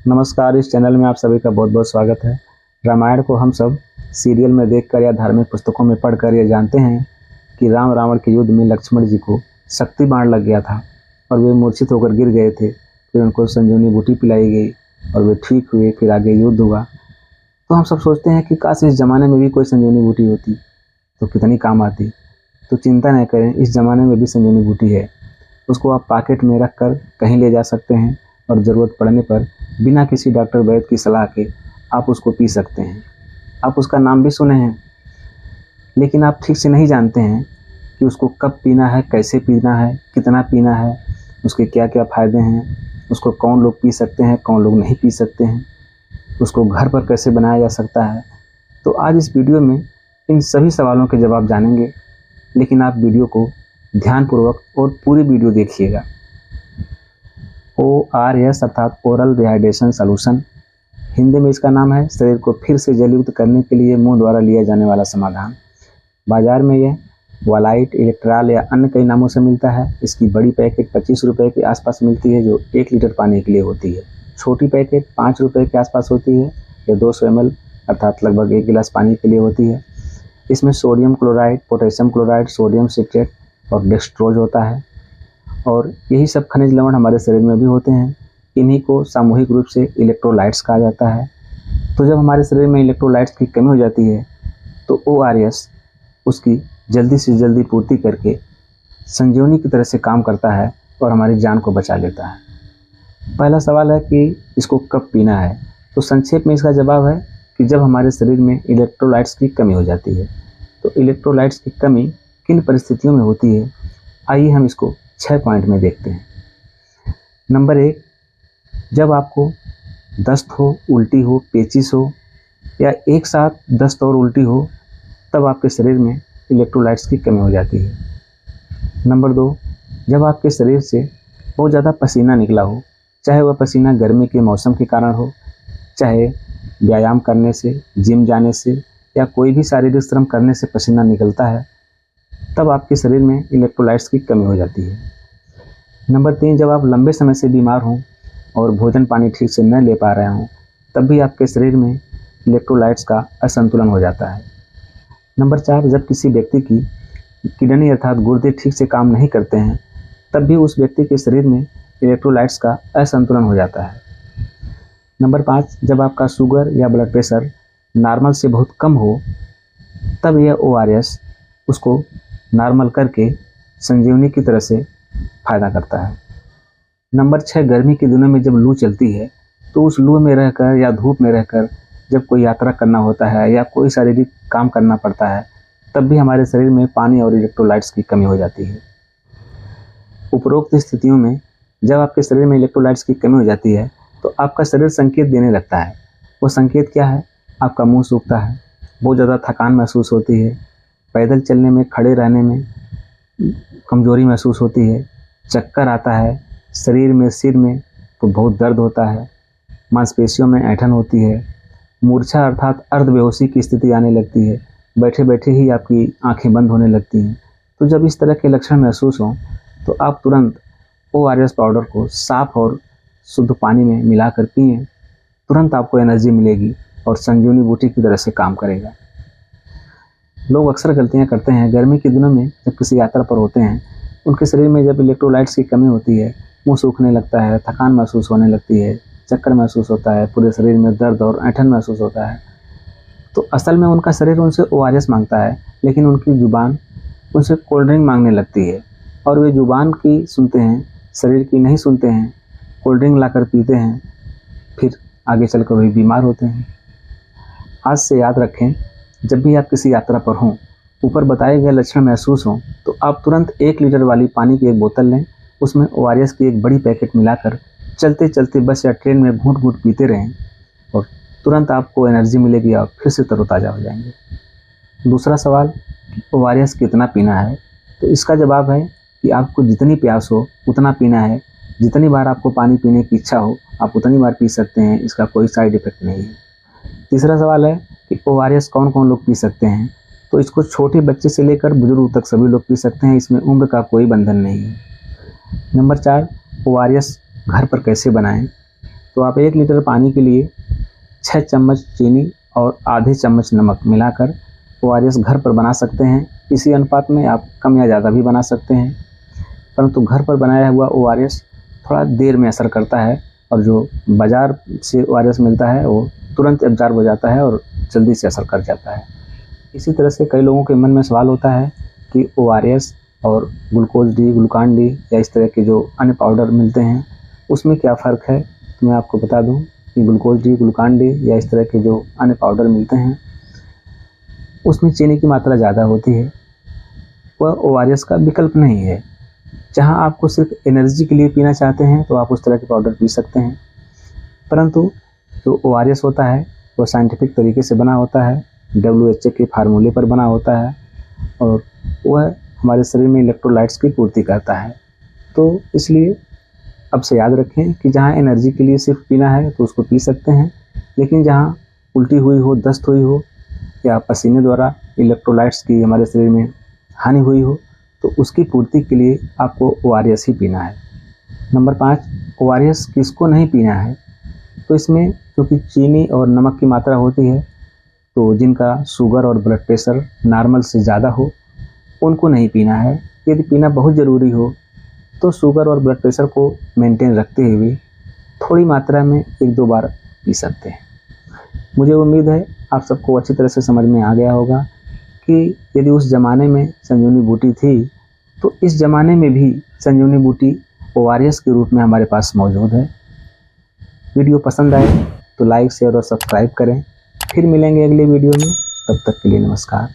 नमस्कार, इस चैनल में आप सभी का बहुत बहुत स्वागत है। रामायण को हम सब सीरियल में देखकर या धार्मिक पुस्तकों में पढ़कर ये जानते हैं कि राम रावण के युद्ध में लक्ष्मण जी को शक्ति बाण लग गया था और वे मूर्छित होकर गिर गए थे। फिर उनको संजीवनी बूटी पिलाई गई और वे ठीक हुए। फिर आगे युद्ध हुआ। तो हम सब सोचते हैं कि काश इस ज़माने में भी कोई संजीवनी बूटी होती तो कितनी काम आती। तो चिंता नहीं करें, इस ज़माने में भी संजीवनी बूटी है। उसको आप पॉकेट में रख कर कहीं ले जा सकते हैं और ज़रूरत पड़ने पर बिना किसी डॉक्टर वैद्य की सलाह के आप उसको पी सकते हैं। आप उसका नाम भी सुने हैं, लेकिन आप ठीक से नहीं जानते हैं कि उसको कब पीना है, कैसे पीना है, कितना पीना है, उसके क्या क्या फ़ायदे हैं, उसको कौन लोग पी सकते हैं, कौन लोग नहीं पी सकते हैं, उसको घर पर कैसे बनाया जा सकता है। तो आज इस वीडियो में इन सभी सवालों के जवाब जानेंगे, लेकिन आप वीडियो को ध्यानपूर्वक और पूरी वीडियो देखिएगा। ORS अर्थात ओरल रिहाइड्रेशन सॉल्यूशन, हिंदी में इसका नाम है शरीर को फिर से जलयुक्त करने के लिए मुंह द्वारा लिया जाने वाला समाधान। बाजार में यह वालाइट, इलेक्ट्राल या अन्य कई नामों से मिलता है। इसकी बड़ी पैकेट 25 रुपये के आसपास मिलती है, जो 1 लीटर पानी के लिए होती है। छोटी पैकेट 5 रुपये के आसपास होती है, या 200 ml अर्थात लगभग 1 गिलास पानी के लिए होती है। इसमें sodium chloride, potassium chloride, sodium citrate और डेक्सट्रोज होता है, और यही सब खनिज लवण हमारे शरीर में भी होते हैं। इन्हीं को सामूहिक रूप से इलेक्ट्रोलाइट्स कहा जाता है। तो जब हमारे शरीर में इलेक्ट्रोलाइट्स की कमी हो जाती है तो ORS उसकी जल्दी से जल्दी पूर्ति करके संजीवनी की तरह से काम करता है और हमारी जान को बचा लेता है। पहला सवाल है कि इसको कब पीना है। तो संक्षेप में इसका जवाब है कि जब हमारे शरीर में इलेक्ट्रोलाइट्स की कमी हो जाती है। तो इलेक्ट्रोलाइट्स की कमी किन परिस्थितियों में होती है, आइए हम इसको 6 पॉइंट में देखते हैं। नंबर 1, जब आपको दस्त हो, उल्टी हो, पेचिश हो, या एक साथ दस्त और उल्टी हो, तब आपके शरीर में इलेक्ट्रोलाइट्स की कमी हो जाती है। नंबर 2, जब आपके शरीर से बहुत ज़्यादा पसीना निकला हो, चाहे वह पसीना गर्मी के मौसम के कारण हो, चाहे व्यायाम करने से, जिम जाने से, या कोई भी शारीरिक श्रम करने से पसीना निकलता है, तब आपके शरीर में इलेक्ट्रोलाइट्स की कमी हो जाती है। नंबर 3, जब आप लंबे समय से बीमार हों और भोजन पानी ठीक से न ले पा रहे हों, तब भी आपके शरीर में इलेक्ट्रोलाइट्स का असंतुलन हो जाता है। नंबर 4, जब किसी व्यक्ति की किडनी अर्थात गुर्दे ठीक से काम नहीं करते हैं, तब भी उस व्यक्ति के शरीर में इलेक्ट्रोलाइट्स का असंतुलन हो जाता है। नंबर 5, जब आपका शुगर या ब्लड प्रेशर नॉर्मल से बहुत कम हो, तब यह ORS उसको नॉर्मल करके संजीवनी की तरह से फ़ायदा करता है। नंबर 6, गर्मी के दिनों में जब लू चलती है, तो उस लू में रहकर या धूप में रहकर जब कोई यात्रा करना होता है या कोई शारीरिक काम करना पड़ता है, तब भी हमारे शरीर में पानी और इलेक्ट्रोलाइट्स की कमी हो जाती है। उपरोक्त स्थितियों में जब आपके शरीर में इलेक्ट्रोलाइट्स की कमी हो जाती है, तो आपका शरीर संकेत देने लगता है। वो संकेत क्या है? आपका मुँह सूखता है, बहुत ज़्यादा थकान महसूस होती है, पैदल चलने में, खड़े रहने में कमज़ोरी महसूस होती है, चक्कर आता है, शरीर में, सिर में तो बहुत दर्द होता है, मांसपेशियों में ऐंठन होती है, मूर्छा अर्थात अर्धबेहोशी की स्थिति आने लगती है, बैठे बैठे ही आपकी आंखें बंद होने लगती हैं। तो जब इस तरह के लक्षण महसूस हों, तो आप तुरंत ORS पाउडर को साफ़ और शुद्ध पानी में मिलाकर पिएँ। तुरंत आपको एनर्जी मिलेगी और संजीवनी बूटी की तरह से काम करेगा। लोग अक्सर गलतियाँ करते हैं। गर्मी के दिनों में जब किसी यात्रा पर होते हैं, उनके शरीर में जब इलेक्ट्रोलाइट्स की कमी होती है, मुँह सूखने लगता है, थकान महसूस होने लगती है, चक्कर महसूस होता है, पूरे शरीर में दर्द और ऐंठन महसूस होता है, तो असल में उनका शरीर उनसे ORS मांगता है, लेकिन उनकी जुबान उनसे कोल्ड ड्रिंक मांगने लगती है, और वे जुबान की सुनते हैं, शरीर की नहीं सुनते हैं, कोल्ड ड्रिंक लाकर पीते हैं, फिर आगे चलकर वही बीमार होते हैं। आज से याद रखें, जब भी आप किसी यात्रा पर हों, ऊपर बताए गए लक्षण महसूस हों, तो आप तुरंत 1 लीटर वाली पानी की एक बोतल लें, उसमें ORS की एक बड़ी पैकेट मिलाकर चलते चलते बस या ट्रेन में घूंट घूंट पीते रहें, और तुरंत आपको एनर्जी मिलेगी और फिर से तरोताज़ा हो जाएंगे। दूसरा सवाल, ORS कितना पीना है। तो इसका जवाब है कि आपको जितनी प्यास हो उतना पीना है। जितनी बार आपको पानी पीने की इच्छा हो, आप उतनी बार पी सकते हैं, इसका कोई साइड इफ़ेक्ट नहीं है। तीसरा सवाल है कि ORS कौन कौन लोग पी सकते हैं। तो इसको छोटे बच्चे से लेकर बुजुर्ग तक सभी लोग पी सकते हैं, इसमें उम्र का कोई बंधन नहीं है। नंबर 4, ORS घर पर कैसे बनाएं। तो आप 1 लीटर पानी के लिए 6 चम्मच चीनी और आधे चम्मच नमक मिलाकर ORS घर पर बना सकते हैं। इसी अनुपात में आप कम या ज़्यादा भी बना सकते हैं, परंतु घर पर बनाया हुआ ORS थोड़ा देर में असर करता है और जो बाज़ार से ORS मिलता है वो तुरंत एब्जॉर्ब हो जाता है और जल्दी से असर कर जाता है। इसी तरह से कई लोगों के मन में सवाल होता है कि ORS और ग्लूकोज डी, ग्लूकान डी या इस तरह के जो अन्य पाउडर मिलते हैं उसमें क्या फ़र्क है। तो मैं आपको बता दूं कि ग्लूकोज डी, ग्लूकान डी या इस तरह के जो अन्य पाउडर मिलते हैं उसमें चीनी की मात्रा ज़्यादा होती है। वह ORS का विकल्प नहीं है। जहां आपको सिर्फ एनर्जी के लिए पीना चाहते हैं तो आप उस तरह के पाउडर पी सकते हैं, परंतु जो ORS होता है वो साइंटिफिक तरीके से बना होता है, WHO के फार्मूले पर बना होता है और वह हमारे शरीर में इलेक्ट्रोलाइट्स की पूर्ति करता है। तो इसलिए अब से याद रखें कि जहाँ एनर्जी के लिए सिर्फ पीना है तो उसको पी सकते हैं, लेकिन जहाँ उल्टी हुई हो, दस्त हुई हो या पसीने द्वारा इलेक्ट्रोलाइट्स की हमारे शरीर में हानि हुई हो तो उसकी पूर्ति के लिए आपको ORS ही पीना है। नंबर 5, ORS किसको नहीं पीना है। तो इसमें क्योंकि चीनी और नमक की मात्रा होती है तो जिनका शुगर और ब्लड प्रेशर नॉर्मल से ज़्यादा हो उनको नहीं पीना है। यदि पीना बहुत ज़रूरी हो तो शुगर और ब्लड प्रेशर को मेंटेन रखते हुए थोड़ी मात्रा में 1-2 बार पी सकते हैं। मुझे उम्मीद है आप सबको अच्छी तरह से समझ में आ गया होगा कि यदि उस ज़माने में संजीवनी बूटी थी तो इस ज़माने में भी संजीवनी बूटी ORS के रूप में हमारे पास मौजूद है। वीडियो पसंद आए तो लाइक, शेयर और सब्सक्राइब करें। फिर मिलेंगे अगले वीडियो में, तब तक के लिए नमस्कार।